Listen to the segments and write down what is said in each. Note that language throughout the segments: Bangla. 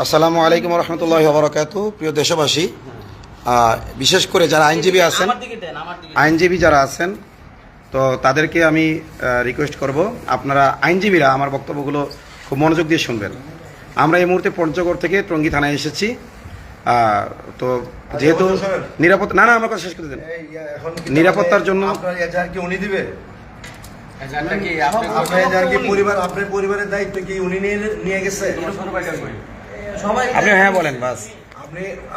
আসসালামু আলাইকুম রহমতুল্লাহি ওয়া বারাকাতুহু। প্রিয় দেশবাসী, বিশেষ করে যারা আইনজীবী যারা আছেন, তো তাদেরকে আমি রিকোয়েস্ট করব, আপনারা আইনজীবীরা আমার বক্তব্যগুলো খুব মনোযোগ দিয়ে শুনবেন। আমরা এই মুহূর্তে পঞ্চগড় থেকে টঙ্গী থানায় এসেছি। তো যেহেতু নিরাপত্তা না আমার কথা শেষ করে দেন। নিরাপত্তার জন্য উনি দিবে আপনার পরিবারের দায়িত্ব কি উনি নিয়ে গেছে? আপনি হ্যাঁ বলেন, বাস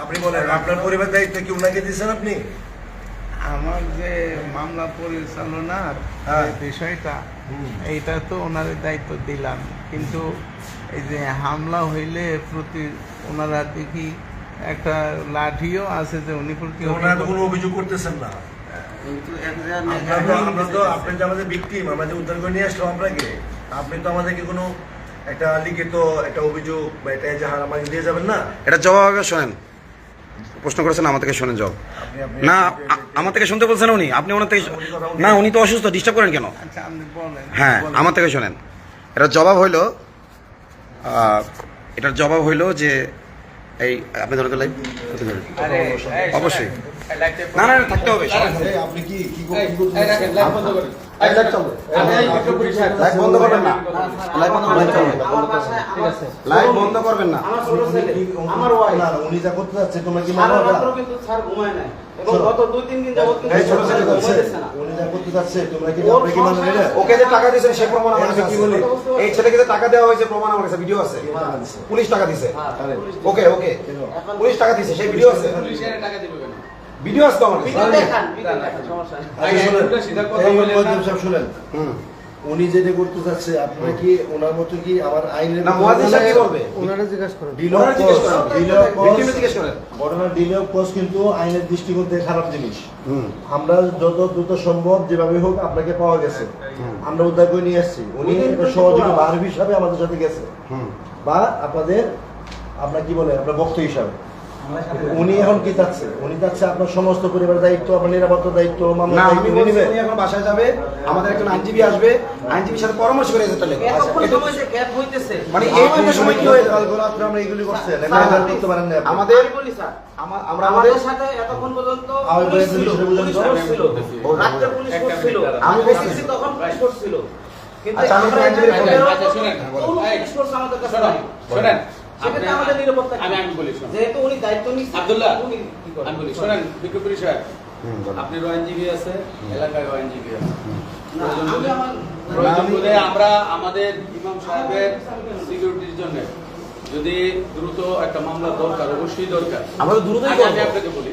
আপনি বলেন আপনার পরিবারের দায়িত্ব কি উনাকে দিচ্ছেন আপনি? আমার যে মামলা পরিচালনার বিষয়টা, এইটা তো ওনার দায়িত্ব দিলাম, কিন্তু এই যে হামলা হইলে প্রতি ওনারা দেখি একটা লাঠিও আছে যে উনি প্রতি ওনারা তো কোনো অভিযোগ করতেছেন না। আমরা তো আপনি যে আমাদের ভিকটিম, আমরা যে উদ্ধার করে নিয়ে আসলাম আপনাকে, আপনি তো আমাদেরকে কোনো একটা লিখিত একটা অভিযোগ বা এটা এজাহার আমাকে দিয়ে যাবেন না। এটা জবাব আগে শোনেন। প্রশ্ন করেছেন আমার থেকে, শোনেন জবাব। না আমার থেকে শুনতে বলছেন উনি, আপনি ওনার থেকে না, উনি তো অসুস্থ, ডিস্টার্ব করেন কেন? হ্যাঁ, আমার থেকে শোনেন। এটার জবাব হইল, এটার জবাব হইল যে এই আপনি ধরে লাইভ অবশ্যই না না থাকতে হবে। আপনি কি লাইভ বন্ধ করবেন না, লাইভ বন্ধ করবেন না। উনি যা করতে যাচ্ছে তোমরা কি ওকে যে টাকা দিয়েছেন সে প্রমাণ আমার কাছে কি বলে, এই ছেলেকে যে টাকা দেওয়া হয়েছে প্রমাণ আমার কাছে ভিডিও আছে। পুলিশ টাকা দিয়েছে, ওকে ওকে পুলিশ টাকা দিয়েছে, সেই ভিডিও আছে। ভিডিও আছে তো আমার কাছে। শুনেন, উনি যেটা করতে চাচ্ছে, আপনারা কি ওনার মতো কি আমার আইনের না মুয়াজ্জিন সাহেব কি বলবে? ওনারা জিজ্ঞাসা করেন, ঘটনার ডিলে অফ কজ কিন্তু আইনের দৃষ্টিকোণ থেকে খারাপ জিনিস। আমরা যত দ্রুত সম্ভব যেভাবে হোক আপনাকে পাওয়া গেছে, আমরা উদ্ধার করে নিয়ে আসছি। উনি একটা সহযোগী বাহির হিসাবে আমাদের সাথে গেছে, বা আপনার কি বলে আপনার বক্তা হিসাবে। উনি এখন কি চাচ্ছে? উনি চাচ্ছে আপনার সমস্ত পরিবারের দায়িত্ব, আপনার নিরাপত্তার দায়িত্ব, মামলার দায়িত্ব উনি নেবে। উনি এখন বাসায় যাবে, আমাদের একজন আইনজীবী আসবে, আইনজীবীর সাথে পরামর্শ করে যেতে লাগে। মানে এই সময় কি হয়ে কালকে রাত্রে আমরা এগুলি করছি, এটা করতে পারেন না আমাদের আমরা আমাদের সাথে এতক্ষণ পর্যন্ত আমি পুলিশ ছিল, রাত্রে পুলিশ করছিল, আমি বলছি তখন পুলিশ করছিল, কিন্তু আচ্ছা, আমি আমরা আইনজীবী পুলিশ করছে আমাদের কাছে। শোনেন, সেক্ষেত্রে আমাদের নিরাপত্তা আমি বলি, যেহেতু উনি দায়িত্ব নিচ্ছেন আব্দুল্লাহ, উনি কি করবেন? আমি বলি, শোনেন বিজ্ঞপ্তি সাহেব, আপনার আইনজীবী আছে, এলাকায় আইনজীবী আছে। না, আমি আমার প্রয়োজন হলে আমরা আমাদের ইমাম সাহেবের সিকিউরিটির জন্য যদি দ্রুত একটা মামলা দরকার, অবশ্যই দরকার। আমরা দ্রুতই আমি করব। আপনাকে বলি,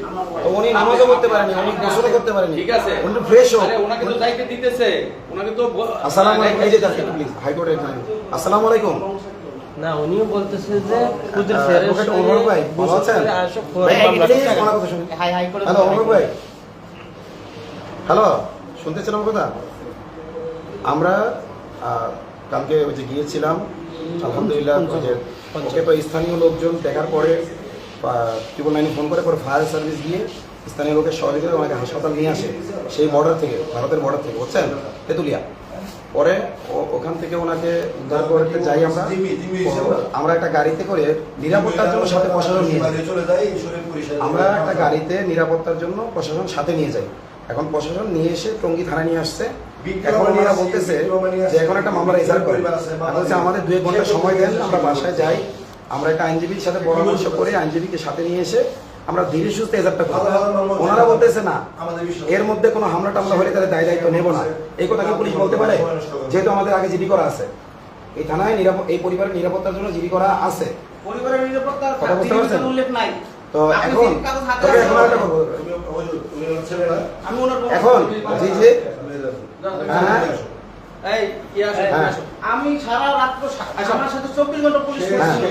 উনি নামাজও করতে পারেনি, উনি গোসলও করতে পারেনি। ঠিক আছে, উনি ফ্রেশ হোক। আরে ওনাকে তো দায়িত্ব দিতেছে, ওনাকে তো আসসালামু আলাইকুম, এই যে দেখেন প্লিজ হাইকোর্টে আসসালামু আলাইকুম। না উনিও বলতেছে যে খুদের অ্যাডভোকেট ওমর ভাই ভালো আছেন? ভাই প্লিজ আমার কথা শুনুন। হাই হাই করে হ্যালো ওমর ভাই, হ্যালো শুনতেছেন আমার কথা? আমরা কালকে ওই যে গিয়েছিলাম, আলহামদুলিল্লাহ ওকে তো স্থানীয় লোকজন দেখার পরে ট্রিপল নাইনে ফোন করে, পরে ফায়ার সার্ভিস গিয়ে স্থানীয় লোকের সহযোগিতায় ওনাকে হাসপাতাল নিয়ে আসে, সেই বর্ডার থেকে, ভারতের বর্ডার থেকে, বুঝছেন, তেঁতুলিয়া। পরে ওখান থেকে ওনাকে উদ্ধার করতে যাই আমরা একটা গাড়িতে করে নিরাপত্তার জন্য সাথে প্রশাসন নিয়ে যাই। আমরা একটা গাড়িতে নিরাপত্তার জন্য প্রশাসন সাথে নিয়ে যাই। এখন প্রশাসন নিয়ে এসে টঙ্গী থানায় নিয়ে আসছে। এখন ওনারা বলতেছে যে এখন একটা মামলা রেজাল্ট করে, বলছে আমাদের 2 ঘন্টা সময় দেন, আমরা বাসায় যাই, আমরা একটা আইনজীবীর সাথে পরামর্শ করে আইনজীবীকে সাথে নিয়ে এসে আমরা ধীরে সুস্থে এজারটা করবো। ওনারা বলতেছে না এর মধ্যে কোনো হামলা টামলা হলে তাহলে দায়িত্ব নেব না। এই কথা কি পুলিশ বলতে পারে? যেহেতু আমাদের আগে জিডি করা আছে, এই থানায় এই পরিবারের নিরাপত্তার জন্য জিডি করা আছে। পরিবারের নিরাপত্তার কথা বুঝতে পারছেন? উল্লেখ নাই। তো এখন আমি ওনার এখন জি জি হ্যাঁ এই আমি সারা রাত্র আমার সাথে 24 ঘন্টা পুলিশ করছিল।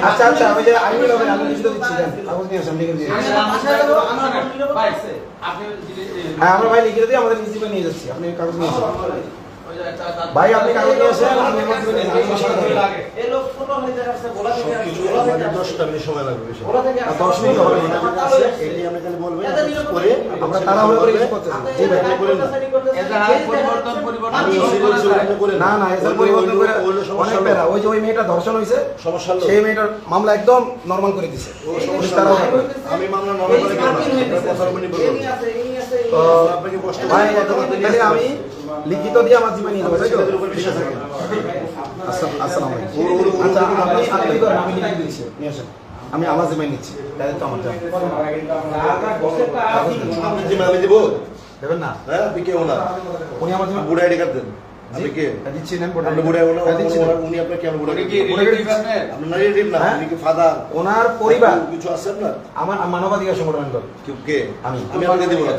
আচ্ছা আচ্ছা আমি যে আইনি হবে আমি লিখিত দিচ্ছি, দেন কাগজ নিয়ে আসেন, লিখে দিয়ে হ্যাঁ আমরা ভাই লিখে দিয়ে আমাদের রিসিভে নিয়ে যাচ্ছি, আপনি কাগজ নিয়ে আসেন ভাই, আপনি কাগজ নিয়ে আসেন, আমি এই লোক ছোট নিতে আসছে, ভোলা থেকে আসছে, সবকিছু ভোলা থেকে আমাদের আসছে। 10টা মিনিট সময় লাগবে বেশি। ভোলা থেকে আসছে। 10 মিনিট হবে না। এটা যেটা আছে, এটাই আপনি খালি বলবেন, করে আমরা তাড়াহুড়ো করে কিছু করতেছি। আপনি জি ভাই, লাইভ করেন না। করতেছেন, ই করতেছেন, এজাহার যেই পরিবর্তন, দেখাচ্ছেন, পরিবর্তন মানিয়ে আমি নিন। সিরিয়াল করে না না এসব পরিবর্তন করে সমস্যা অনেক হলো। প্যারা। ওই যে ওই মেয়েটা ধর্ষণ হয়েছে, সমস্যা হলো। সেই মেয়েটার মামলা একদম নরমাল করে দিছে। ও সমস্যা তারা হলো। আমি মামলা নরমাল করে কেন না? এই আপনার কথার উপর নির্ভর করবে। এই আছে, এই আছে, এই তো আছে। আপনাকে কষ্ট ভাই করে কথা বলতে নিয়ে তাহলে আসতে আমি লিখিত দিয়ে আমার জিম্মা নিয়ে যাবো, তাই তো? ছেলেদের উপর বিশ্বাস রাখেন। আসসালামু আলাইকুম। ওর আচ্ছা উপর আপনি বিশ্বাস আপনি রাখেন। করেন, আমি লিখিত দিচ্ছি, নিয়ে আসেন। আমি আমার জিম্মায় নিচ্ছি, দায়িত্ব আমার যান। আপনি জিম্মা আমি দিব? দেবেন না? হ্যাঁ, আপনি কে ওনার? উনি আমার জিম্মা বুড়া আইডি কার্ড দেন। আপনি কে? দিচ্ছি নেন, আপনি বুড়া ওনার, হ্যাঁ, দিচ্ছি নেন। উনি আপনার কেমন বুড়া? উনি কি বুড়া রিলেটিভ গেছে। আপনার? আপনার রিলেটিভ না, হ্যাঁ? উনি কি ফাদার? ওনার পরিবার কিছু আছে আপনার? আমার মানবাধিকার সংগঠন দল। কে? আমি। আমি আপনাকে দিব না।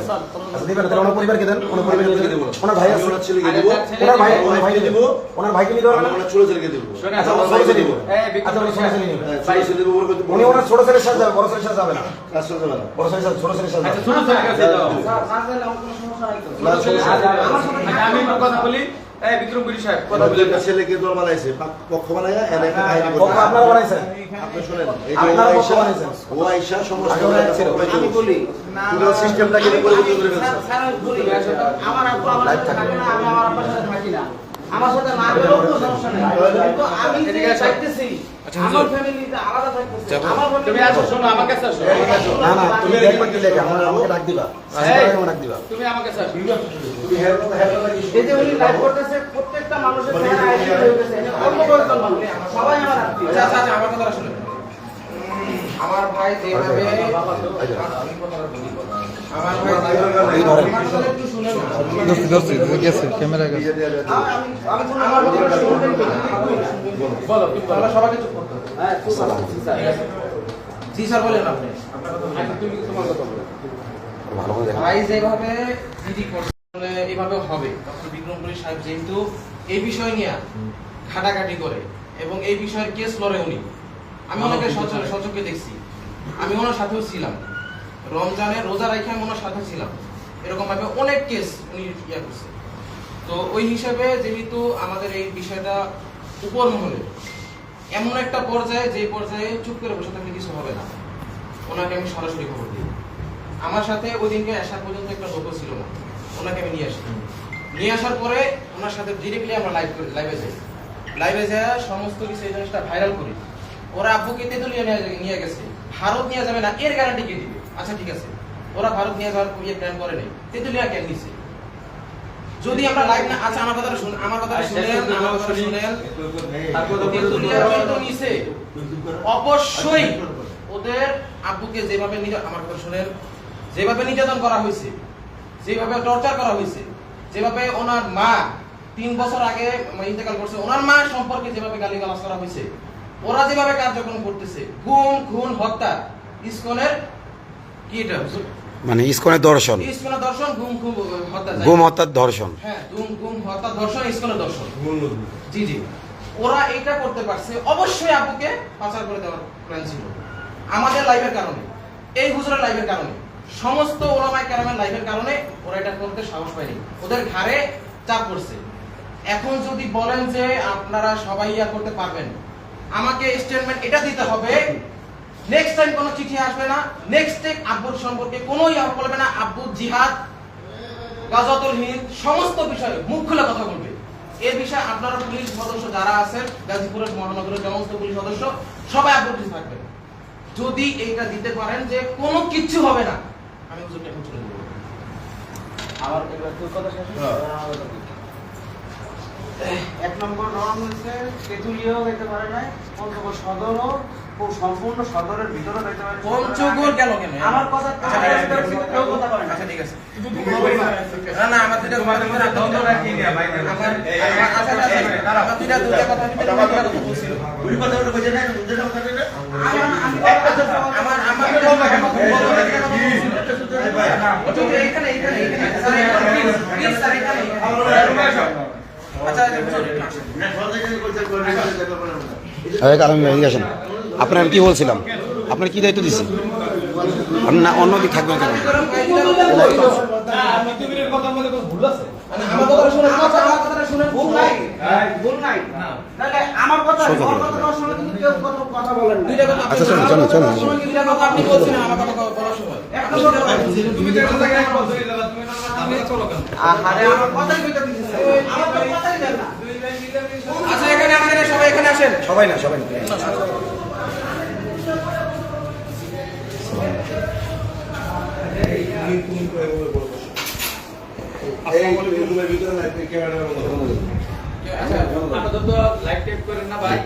আচ্ছা দিবেন, তাহলে ওনার পরিবারকে দেন, ওনার পরিবারকে আপনাকে দেন। দিব না। ওনার ভাই আমি আছে, ওনার ছেলেকে দিব। ওনার ভাই, ওনার ওনার ভাইকে দিব। দিব, ওনার ভাইকে নিতে আমি পারবেন না? ওনার ছোট ছেলেকে দিব। শোনেন, আচ্ছা, আমার ওনার ছোট ছেলে দিব। এই বিক্রম আচ্ছা, ওনার ছোট ছেলে নিবে। হ্যাঁ, ছোট ছেলে দিব, ওর কত- উনি ওনার ছোট ছেলের সাথে যাবে, বড় ছেলের সাথে যাবে না। কাজ চলতে পারে না। বড় ছেলের সাথে, ছোট ছেলের সাথে আচ্ছা যাবে। ছোট ছেলের কাছে দাও। স্যার, না গেলে আমার কোনো সমস্যা নাই তো। না, সমস্যা নেই। আমার সাথে আচ্ছা, আমি একটু কথা বলি। এই বিক্রম গুরি সাহেব কথা ওনার বলি। একটা ছেলেকে দল বানাইছে, পক্ষ বানাইয়া এর একটা কাহিনী করছে। পক্ষ আপনারা বানাইছেন? আপনি শুনেন, এই যে আপনারা ও পক্ষ আইসা- বানাইছেন? ও আইসা সমস্ত আগে ওরা ছিল। আমি বলি, পুরো সিস্টেমটাকে পরিবর্তন করে ফেলছে। স্যার, স্যার, আমি বলি, আমার আব্বু আমার সাথে থাকে না, আমি আমার আব্বার সাথে থাকি না। আমার সাথে না গেলেও কোনো সমস্যা নেই। কিন্তু আমি যে চাইতেছি, আমার ফ্যামিলিতে আলাদা থাকতেছে। আমার তুমি আসো, শোনো, আমার কাছে আসো। না না, তুমি দেখবা কি লেখা, আমাকে ডাক দিবা। আমাকে ডাক দিবা। তুমি আমার কাছে আসো। তুমি হেল্প এই যে উনি লাইভ করতেছে, প্রত্যেকটা মানুষের চেহারা আইডেন্টিটি হয়ে গেছে। অল্প কয়েকজন মানুষ, সবাই আমার আত্মীয়। আচ্ছা, আমার কথাটা শুনুন। আমার ভাই যেভাবে আমার ভাই এই ধরেন। আমার কথা একটু শুনেন না। আমার কথাটা শুনবেন কি? বলো, কি বলো? তাহলে সবাইকে চুপ করতে হবে। হ্যাঁ, খুব ভালো। জি, স্যার। জি স্যার, বলেন আপনি। আচ্ছা, তুমি তোমার কথা বলো। ভালো করে দেখেন। ভাই যেভাবে জিডি করছে এইভাবে হবে। ডক্টর বিক্রম পুরী সাহেব যেহেতু এই বিষয় নিয়ে ঘাটাঘাটি করে এবং এই বিষয়ের কেস লড়ে উনি, আমি ওনাকে সচক্ষে দেখছি, আমি ওনার সাথেও ছিলাম, রমজানের রোজা রাখে আমি ওনার সাথে ছিলাম, এরকম ভাবে অনেক কেস উনি ইয়ে করছে। তো ওই হিসাবে যেহেতু আমাদের এই বিষয়টা উপর মহলে এমন একটা পর্যায়ে, যে পর্যায়ে চুপ করে বসে থাকলে কিছু হবে না, ওনাকে আমি সরাসরি খবর দিই। আমার সাথে ওই দিনকে আসার পর্যন্ত একটা লোক ছিল না, ওনাকে আমি নিয়ে আসি। নিয়ে আসার পরে ওনার সাথে ডিরেক্টলি আমরা লাইভে যাই। লাইভে যায় সমস্ত কিছু এই জিনিসটা ভাইরাল করি। ওরা আব্বুকে তেতুলিয়া নিয়ে গেছে, ভারত নিয়ে যাবে না এর গ্যারান্টি কে দিবে? আচ্ছা ঠিক আছে, ওরা ভারত নিয়ে যাওয়ার প্ল্যান করে নাই, তেতুলিয়া কেন নিছে? যদি আমরা লাইভ না, আচ্ছা আমার কথাটা শুনেন, আমার কথাটা শুনেন। তেতুলিয়া কিন্তু নিছে, অবশ্যই ওদের আব্বুকে যেভাবে আমার কথা শুনেন, যেভাবে নির্যাতন করা হয়েছে, যেভাবে টর্চার করা হয়েছে, যেভাবে ওনার মা 3 বছর আগে ইন্তেকাল করছে, ওনার মা সম্পর্কে যেভাবে গালিগালাজ করা হয়েছে, ওরা যেভাবে কার্যক্রম করতেছে, গুম খুন হত্যা, ইসকনের কি এটা মানে ইসকনের দর্শন, ইসকনের দর্শন, গুম খুন হত্যা, গুম হত্যার দর্শন। হ্যাঁ, গুম হত্যা দর্শন, ইসকনের দর্শন। জি জি, ওরা এইটা করতে পারছে, অবশ্যই আব্বুকে পাচার করে দেওয়ার প্ল্যান ছিল। আমাদের লাইভের কারণে, এই হুজুরের লাইভের কারণে, সমস্ত ওলামায়ে কেরামের লাইভের কারণে ওরা এটা করতে সাহস পায়নি, ওদের ঘাড়ে চাপ পড়ছে। এখন যদি বলেন যে আপনারা সবাই ইয়া করতে পারবেন, আমাকে স্টেটমেন্ট এটা দিতে হবে, নেক্সট টাইম কোনো চিঠি আসবে না, নেক্সট টাইম আব্বুর সম্পর্কে কোনো ইয়া বলবে না, আব্বু জিহাদ, গাজাতুল হিন্দ সমস্ত বিষয়ে মুখ খুলে কথা বলবে। এই বিষয়ে আপনারা পুলিশ সদস্য যারা আছেন, গাজীপুরের মহানগরের সমস্ত পুলিশ সদস্য সবাই আপত্তি থাকবেন। যদি এইটা দিতে পারেন যে কোনো কিচ্ছু হবে না, আমি হুজুরকে এখন চলে যাবো। আমার এবার তোর কথা শেষ হয়েছে? এক নম্বর রং হচ্ছে তেঁতুলিয়াও যেতে পারে নাই, পঞ্চগড় সদরও খুব সম্পূর্ণ সদরের ভিতরে যেতে পারে। পঞ্চগড় গেল কেন? আমার কথা আচ্ছা, ঠিক আছে, কেউ কথা বলে না। আচ্ছা ঠিক আছে। না না, আমার দুইটা কথা বলতে আমার দুইটা কথা বলতে বলছিল। এখানে আচ্ছা আসেন। আপনার আমি কি বলছিলাম, আপনার কি দায়িত্ব দিচ্ছি? আপনি না অন্য দিক থাকবেন কেন? আমার কথাটা শুনেন, আমার কথাটা শুনেন, ভুল নাই, ভুল নাই। তাহলে আমার কথা সোজা আমার করে কথা দেবেন। বলার সময় কিন্তু কেউ কথা বলেন না। আচ্ছা চলেন চলেন চলেন দুইটা কথা আপনি বলছেন আমার কথা বলার সময় একটা কথা আরে আমার কথাই কইতে দিতেছেন আমার তো কথাই দেন না আচ্ছা এখানে আমাদের সবাই এখানে আসেন সবাই না সবাই না আচ্ছা, আপনাদের তো লাইভ টেপ করেন না ভাই